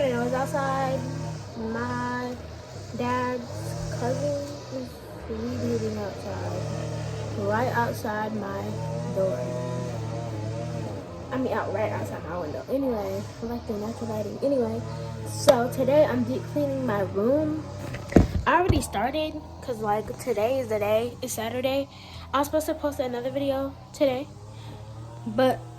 and I was outside. My dad's cousin is reading outside, right outside my door. I mean, right outside my window. Anyway, I like the natural lighting. Anyway, so today I'm deep cleaning my room. I already started because like today is the day. It's Saturday. I was supposed to post another video today,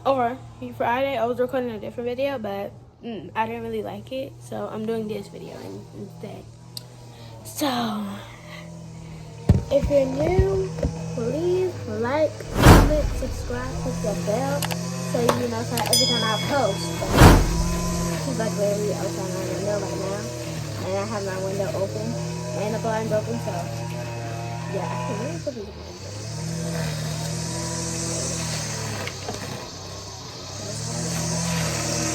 or Friday I was recording a different video, but I didn't really like it, so I'm doing this video instead. So if you're new, please like, comment, subscribe, click the bell so you know so every time I post. It's like literally outside my window right now, and I have my window open and the blinds open, so yeah, I can really put these blinds open.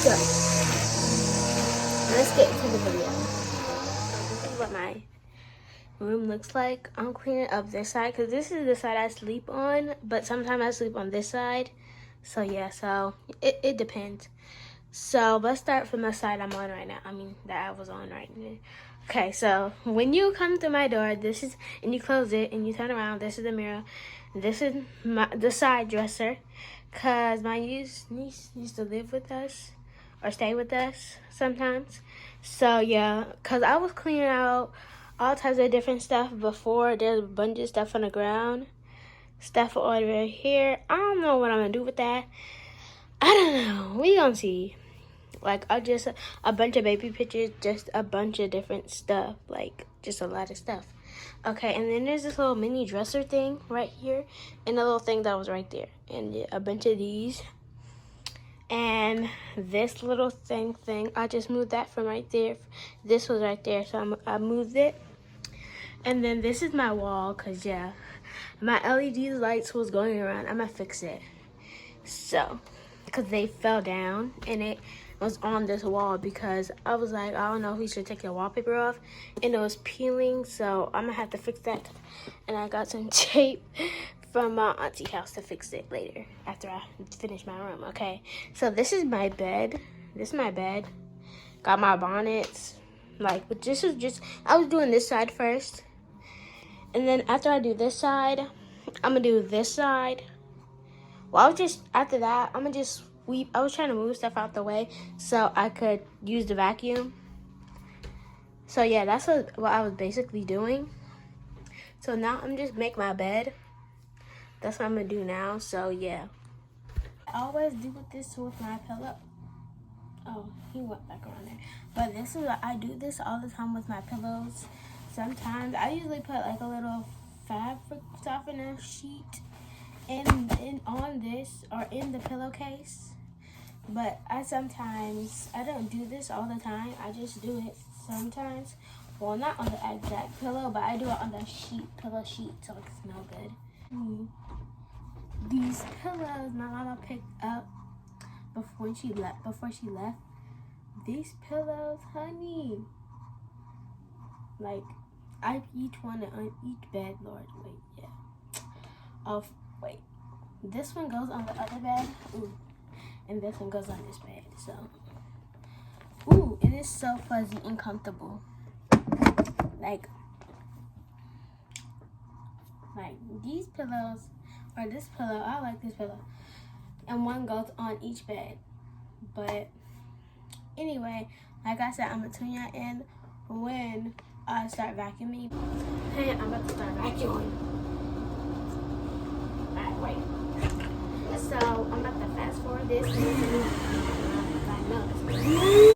So let's get into the video. This is what my room looks like. I'm cleaning up this side because this is the side I sleep on, but sometimes I sleep on this side. So yeah, so it depends. So let's start from the side I'm on right now. I mean that I was on right now. Okay, so when you come through my door, this is, and you close it and you turn around, this is the mirror. This is the side dresser, cause my niece used to live with us or stay with us sometimes. So yeah, cause I was cleaning out all types of different stuff before. There's a bunch of stuff on the ground, stuff over here. I don't know what I'm gonna do with that. I don't know. We gonna see. Like just a bunch of baby pictures, just a bunch of different stuff, like just a lot of stuff. Okay, and then there's this little mini dresser thing right here, and a little thing that was right there, and a bunch of these. And this little thing, I just moved that from right there. This was right there, so I moved it. And then this is my wall, cause yeah, my LED lights was going around. I'm gonna fix it. So, cause they fell down, and it was on this wall because I was like, I don't know if we should take the wallpaper off, and it was peeling, so I'm gonna have to fix that. And I got some tape from my auntie's house to fix it later after I finish my room. Okay, so this is my bed. This is my bed. Got my bonnets. Like, but this is just, I was doing this side first, and then after I do this side, I'm gonna do this side. Well, after that, I'm gonna just sweep. I was trying to move stuff out the way so I could use the vacuum. So yeah, that's what I was basically doing. So now I'm just make my bed. That's what I'm gonna do now. So yeah, I always do this with my pillow. Oh, he went back around there. But this is I do this all the time with my pillows. Sometimes I usually put like a little fabric softener sheet on this or in the pillowcase. But I don't do this all the time. I just do it sometimes. Well, not on the exact pillow, but I do it on the pillow sheet, so it can smell good. These pillows my mama picked up before she left. These pillows, honey. Like, I each one on each bed, Lord. Wait, yeah. Wait. This one goes on the other bed. Ooh. And this one goes on this bed. So, ooh, it is so fuzzy and comfortable. Like these pillows, or this pillow, I like this pillow. And one goes on each bed. But anyway, like I said, I'm gonna tune y'all in when I start vacuuming. Hey, I'm about to start vacuuming. Alright, wait. So I'm about to fast forward this. I know.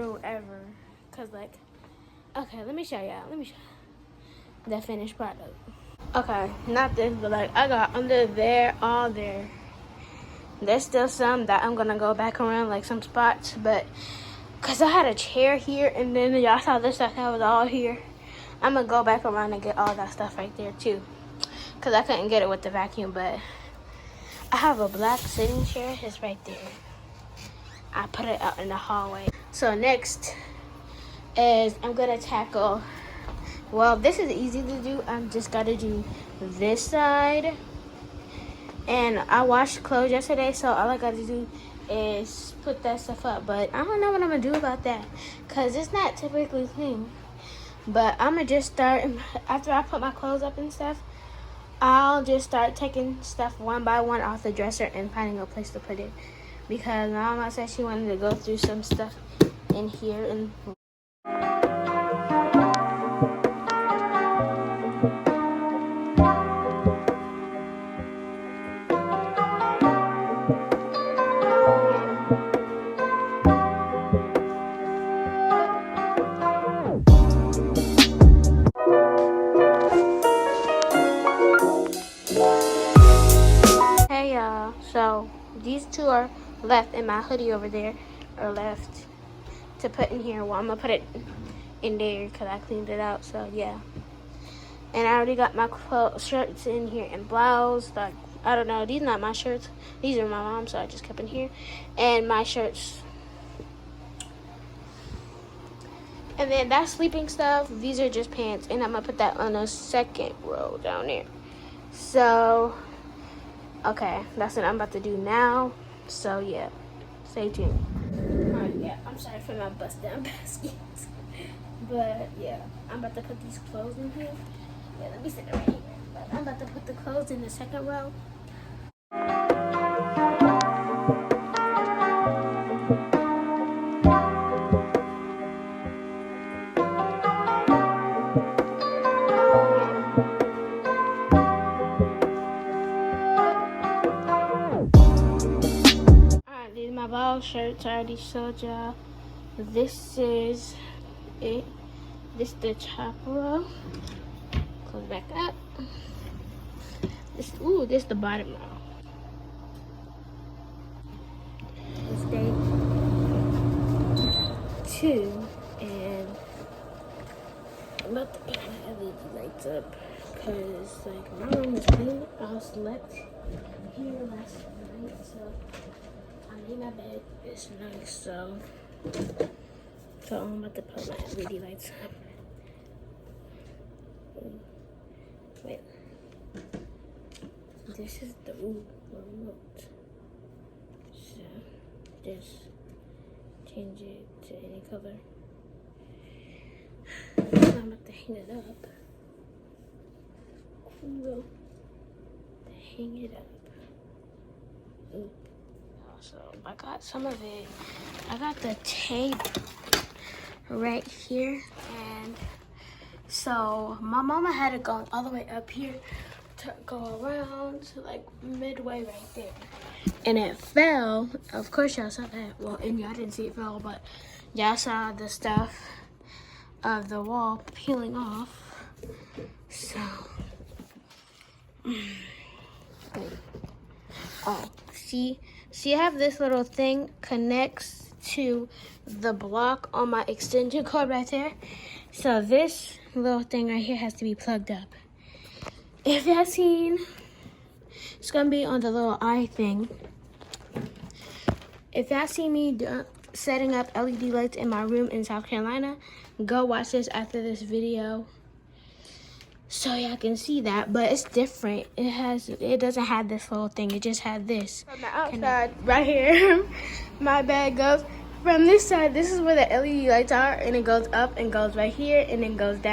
room ever. Cause like, okay, let me show y'all. Let me show the finished product. Okay, not this, but like I got under there, all there. There's still some that I'm gonna go back around, like some spots, but cause I had a chair here, and then y'all saw this stuff that was all here. I'm gonna go back around and get all that stuff right there too, cause I couldn't get it with the vacuum. But I have a black sitting chair. It's right there. I put it out in the hallway. So next is I'm gonna tackle, well, this is easy to do. I'm just gotta do this side. And I washed clothes yesterday, so all I gotta do is put that stuff up. But I don't know what I'm gonna do about that, cause it's not typically clean. But I'm gonna just start, after I put my clothes up and stuff, I'll just start taking stuff one by one off the dresser and finding a place to put it. Because Mama said she wanted to go through some stuff in here. And hey y'all, so these two are left, and my hoodie over there are left to put in here. Well, I'm gonna put it in there because I cleaned it out. So yeah, and I already got my shirts in here and blouse. Like, I don't know, these are not my shirts, these are my mom's, so I just kept in here. And my shirts, and then that sleeping stuff, these are just pants, and I'm gonna put that on the second row down there. So okay, that's what I'm about to do now. So yeah, stay tuned. Alright, yeah, I'm sorry for my bust down basket. But yeah, I'm about to put these clothes in here. Yeah, let me sit right here. But I'm about to put the clothes in the second row. My ball shirts, I already showed y'all. This is it. This is the top row. Close back up. This is the bottom row. It's day 2, and I'm about to put my LED lights up because like my room is clean. I slept here last night, so I made my bed. It's nice, so I'm about to put my LED lights up. Wait, this is the remote. So just change it to any color. So I'm about to hang it up. Cool. To hang it up. Ooh. So I got some of it. I got the tape right here, and so my mama had it going all the way up here to go around to like midway right there, and it fell. Of course y'all saw that. Well, and y'all didn't see it fall, but y'all saw the stuff of the wall peeling off. So oh, see, I have this little thing connects to the block on my extension cord right there. So this little thing right here has to be plugged up. If y'all seen, it's gonna be on the little eye thing. If y'all see me setting up LED lights in my room in South Carolina, go watch this after this video so y'all can see that. But it's different. It doesn't have this little thing. It just had this. From the outside, right here, my bed goes from this side. This is where the LED lights are, and it goes up and goes right here, and then goes down.